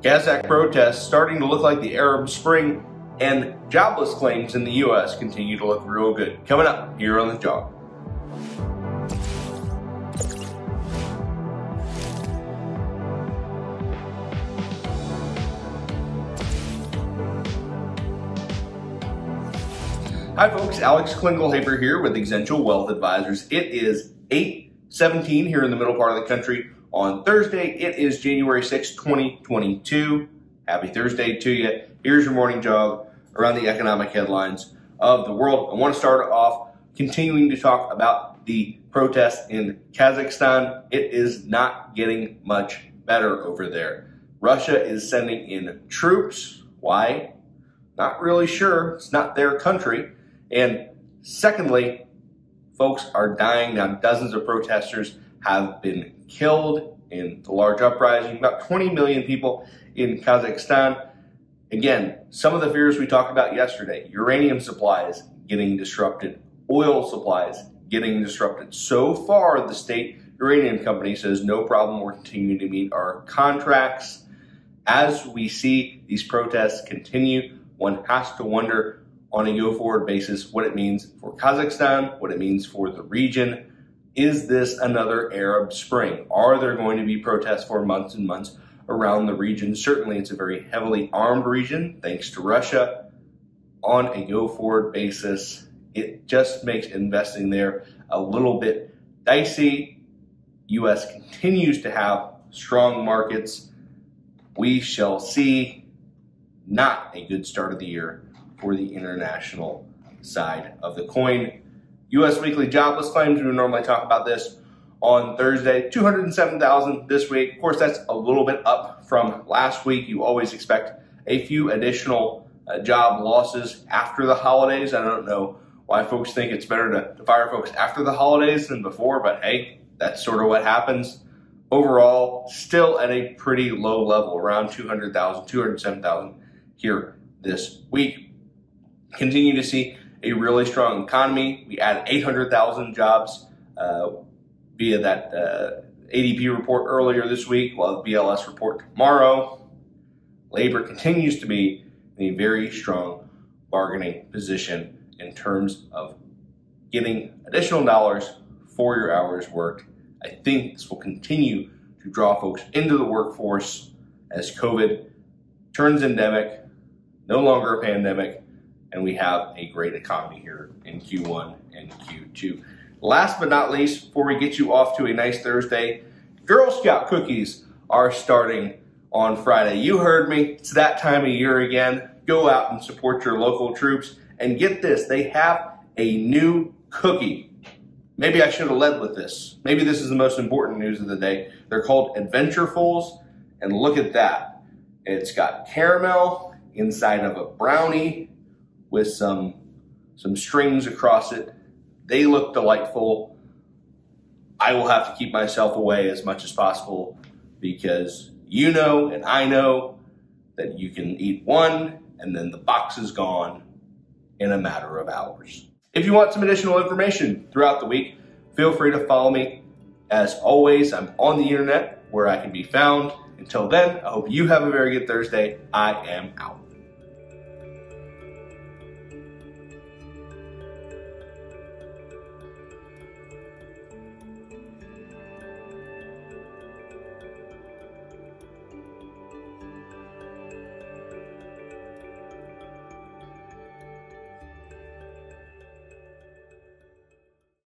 Kazakh protests starting to look like the Arab Spring, and jobless claims in the U.S. continue to look real good. Coming up here on The Job. Hi folks, Alex Klingelhoeffer here with Exencial Wealth Advisors. It is 8:17 here in the middle part of the country on Thursday. It is January 6, 2022. Happy Thursday to you. Here's your morning jog around the economic headlines of the world. I want to start off continuing to talk about the protests in Kazakhstan. It is not getting much better over there. Russia is sending in troops. Why? Not really sure. It's not their country. And secondly, folks are dying. Now, dozens of protesters have been killed in the large uprising. About 20 million people in Kazakhstan. Again, some of the fears we talked about yesterday. Uranium supplies getting disrupted. Oil supplies getting disrupted. So far, the state uranium company says no problem. We're continuing to meet our contracts. As we see these protests continue, one has to wonder on a go-forward basis what it means for Kazakhstan, what it means for the region. Is this another Arab Spring? Are there going to be protests for months and months around the region? Certainly, it's a very heavily armed region, thanks to Russia. On a go-forward basis, it just makes investing there a little bit dicey. U.S. continues to have strong markets. We shall see. Not a good start of the year for the international side of the coin. U.S. weekly jobless claims, we normally talk about this on Thursday. 207,000 this week. Of course, that's a little bit up from last week. You always expect a few additional job losses after the holidays. I don't know why folks think it's better to fire folks after the holidays than before, but hey, that's sort of what happens. Overall, still at a pretty low level, around 200,000, 207,000 here this week. Continue to see a really strong economy. We added 800,000 jobs via that ADP report earlier this week. We'll have the BLS report tomorrow. Labor continues to be in a very strong bargaining position in terms of getting additional dollars for your hours worked. I think this will continue to draw folks into the workforce as COVID turns endemic, no longer a pandemic, and we have a great economy here in Q1 and Q2. Last but not least, before we get you off to a nice Thursday, Girl Scout cookies are starting on Friday. You heard me. It's that time of year again. Go out and support your local troops. And get this, they have a new cookie. Maybe I should have led with this. Maybe this is the most important news of the day. They're called Adventurefuls, and look at that. It's got caramel inside of a brownie with some strings across it. They look delightful. I will have to keep myself away as much as possible because you know and I know that you can eat one and then the box is gone in a matter of hours. If you want some additional information throughout the week, feel free to follow me. As always, I'm on the internet where I can be found. Until then, I hope you have a very good Thursday. I am out.